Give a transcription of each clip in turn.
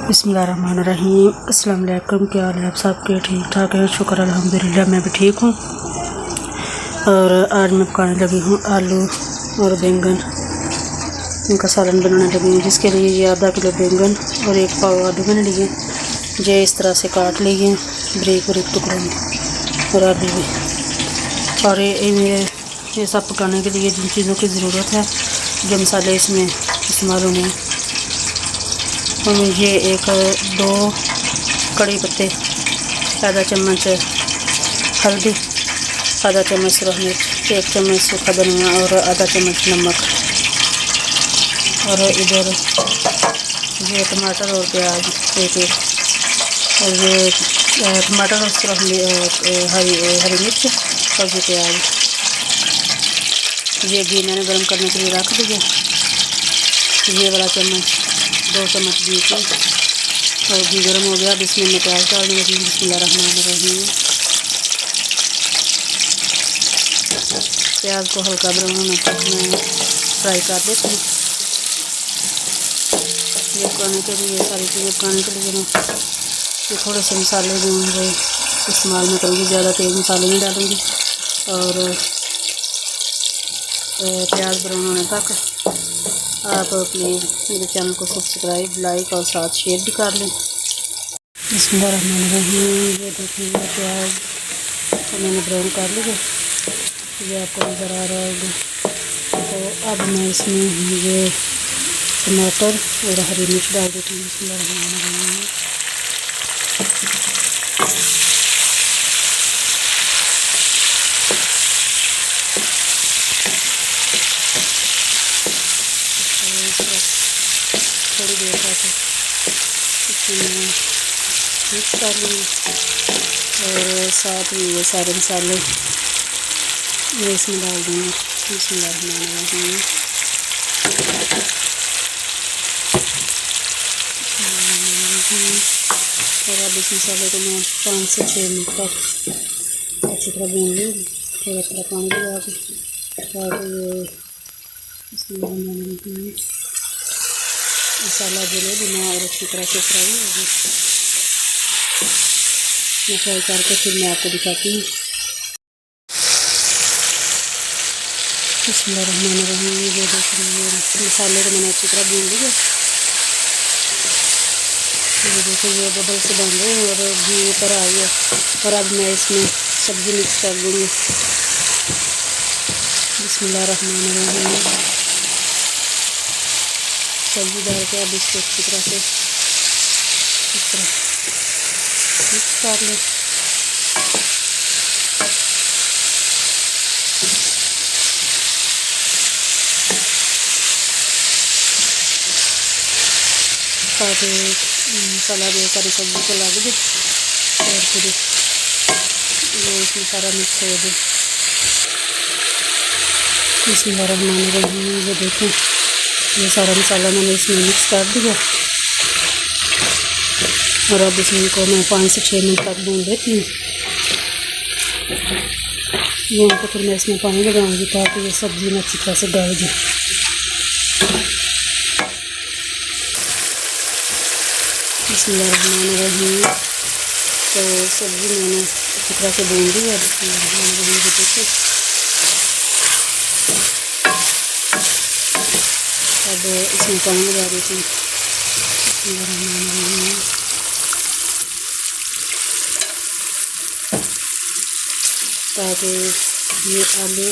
बिस्मिल्लाहिर्रहमानिर्रहीम। अस्सलाम वालेकुम। क्या हाल है आप सबके? ठीक ठाक है, शुक्र अल्हम्दुलिल्लाह, मैं भी ठीक हूँ। और आज मैं पकाने लगी हूँ आलू और बैंगन, इनका सालन बनाने लगी हूँ, जिसके लिए ये आधा किलो बैंगन और 1 पाव आलू मैंने लिए। ये इस तरह से काट लिए बारीक बारीक टुकड़ों में, और आलू भी। और ये सब पकाने के लिए जिन चीज़ों की ज़रूरत है, जो मसाले इसमें इस्तेमाल होंगे, और ये 2 कड़ी पत्ते, आधा चम्मच हल्दी, आधा चम्मच सुरख मिर्च, 1 चम्मच सूखा धनिया और आधा चम्मच नमक। और इधर ये टमाटर और प्याज एक और ये टमाटर और सुरख हरी मिर्च और ये प्याज। ये घी मैंने गर्म करने के लिए रख दिया, ये वाला चम्मच 2 चम्मच घी के, और घी गर्म हो गया। अब इसमें मैं प्याज डालने लगी। बिस्मिल्लाहिर्रहमानिर्रहीम। प्याज को हल्का ब्राउन होने तक मैं फ्राई कर देती हूँ। ये पकाने के लिए, सारी चीज़ें पकाने के लिए मैं ये थोड़े से मसाले जो हैं इस्तेमाल में करूँगी, ज़्यादा तेज़ मसाले नहीं डालूँगी। और प्याज ब्राउन होने तक आप प्लीज़ मेरे चैनल को सब्सक्राइब, लाइक और साथ शेयर भी कर लें। बिस्मिल्लाहिर्रहमानिर्रहीम। ये देखिए, ये प्याज तो मैंने ब्राउन कर लिया, ये आपको नज़र आ रहा होगा। तो अब मैं इसमें ये टमाटर और हरी मिर्च डाल देती हूँ। बिस्मिल्लाहिर्रहमानिर्रहीम। थोड़ी देर तक इसमें मिक्स कर लूँगी, और साथ ही ये सारे मसाले ये इसमें डाल दूँगी। बिस्मिल्लाहिर्रहमानिर्रहीम। और अब इस मसाले को मैं 5 से 6 मिनट तक अच्छी तरह भून लूँगी, थोड़ा थोड़ा पानी लगा के, ताकि ये बिस्मिल्लाहिर्रहमानिर्रहीम मसाला जले भी ना और अच्छी तरह से फ्राई होगी। मैं फ्राई करके फिर मैं आपको दिखाती हूँ। बिस्मिल्लाहिर्रहमानिर्रहीम। ये देखिए, मसाले को मैंने अच्छी तरह भून लिया। ये देखिए, ये बबल से बन रहे हैं और घी ऊपर आ गया। और अब मैं इसमें सब्ज़ी मिक्स कर दूँगी। बिस्मिल्लाहिर्रहमानिर्रहीम। सब्ज़ी डाल के अब इसको अच्छी तरह से इस तरह मिक्स कर लें। ताकि मसाला जो सारी सब्ज़ी को लग जाए और फिर ये इसमें सारा मिक्स हो जाए। बिस्मिल्लाहिर्रहमानिर्रहीम। ये देखें, ये सारा मसाला मैंने इसमें मिक्स कर दिया, और अब इसमें को मैं 5 से 6 मिनट तक भून देती हूँ। भून को फिर मैं इसमें पानी लगाऊंगी, ताकि ये सब्ज़ी में अच्छी तरह से गल जाए। बिस्मिल्लाहिर्रहमानिर्रहीम। तो सब्ज़ी मैंने अच्छी तरह से भून दी है। बिस्मिल्लाहिर्रहमानिर्रहीम। देखिए, अब इसमें पानी लगा देती हूँ। बिस्मिल्लाहिर्रहमानिर्रहीम। ताकि ये आलू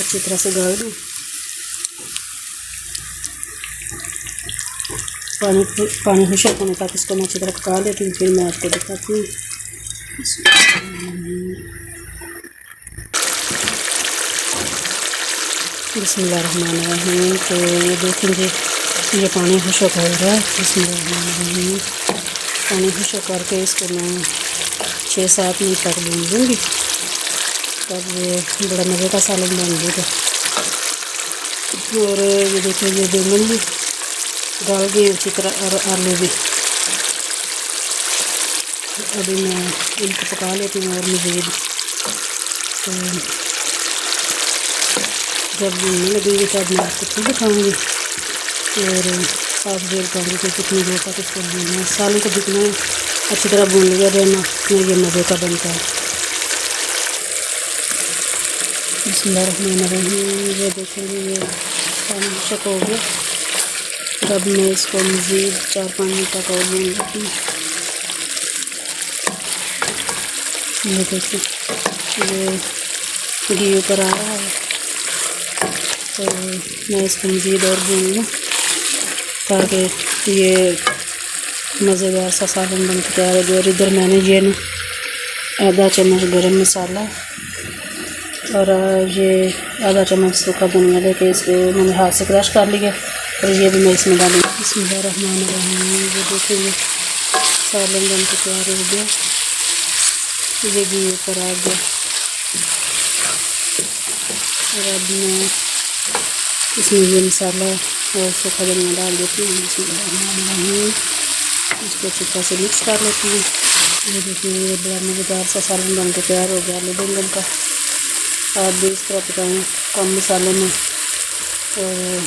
अच्छी तरह से गल जाए। पानी खुशक होने तक इसको मैं अच्छी तरह पका लेती हूँ, फिर मैं आपको दिखाती हूँ। बिस्मिल्लाहिर्रहमानिर्रहीम। तो ये देखेंगे, ये पानी खुशक हो रहा है। बिस्मिल्लाहिर्रहमानिर्रहीम। पानी खुशक करके इसको मैं 6-7 मिनट तक भून दूँगी, तब ये बड़ा मज़े का सालन बन जाएगा। और ये देखिए, ये बैंगन भी गल गए अच्छी तरह, और आलू भी। अभी मैं इनको पका लेती हूँ और मज़ीद। तो जब भूनने लगेगी तब मैं आपको फिर दिखाऊँगी। और आप देख पाएंगे कि कितनी देर तक इसको भूनना है। सालन को जितना अच्छी तरह भून लिया जाए ना उतना ये मज़े का बनता है। बिस्मिल्लाहिर्रहमानिर्रहीम। ये देखेंगे ये पानी चक हो गया। अब मैं इसको मज़ीद 4-5 मिनट तक और भून लेती हूँ। ये देखिए ये घी ऊपर आ रहा है, तो मैं इसको मज़ीद और भून लूँ ताकि ये मज़ेदार सा सालन बन के तैयार हो जाए। और इधर मैंने ये ना आधा चम्मच गरम मसाला और ये आधा चम्मच सूखा धनिया लेके इसको मैंने हाथ से क्रश कर लिया और ये भी मैं इसमें डालूँगी। बिस्मिल्लाहिर्रहमानिर्रहीम। ये देखिए सालन बन के तैयार हो गया। ये घी ऊपर आ गया और अब मैं इसमें ये मसाला और सूखा धनिया डाल देती हूँ। बिस्मिल्लाहिर्रहमानिर्रहीम। इसको अच्छी तरह से मिक्स कर लेती हूँ। ये देखिए ये बड़ा मज़ेदार सा सालन बन के तैयार हो गया आलू बैंगन का। आप भी इस तरह पकाएँ कम मसाले में। और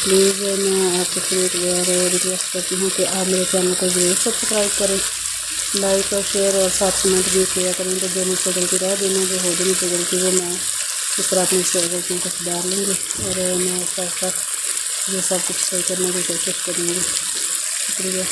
प्लीज़ मैं आपको रिक्वेस्ट करती हूँ कि आप मेरे चैनल को ज़रूर सब्सक्राइब करें, लाइक और शेयर और साथ कमेंट भी किया करें। तो जो मुझसे गलती रह देना जो हो जानी चाहिए गलती वो मैं इस तरह अपनी गलतियों को सुधार लूँगी और मैं साथ साथ ये सब कुछ सही करने की कोशिश करूँगी। शुक्रिया।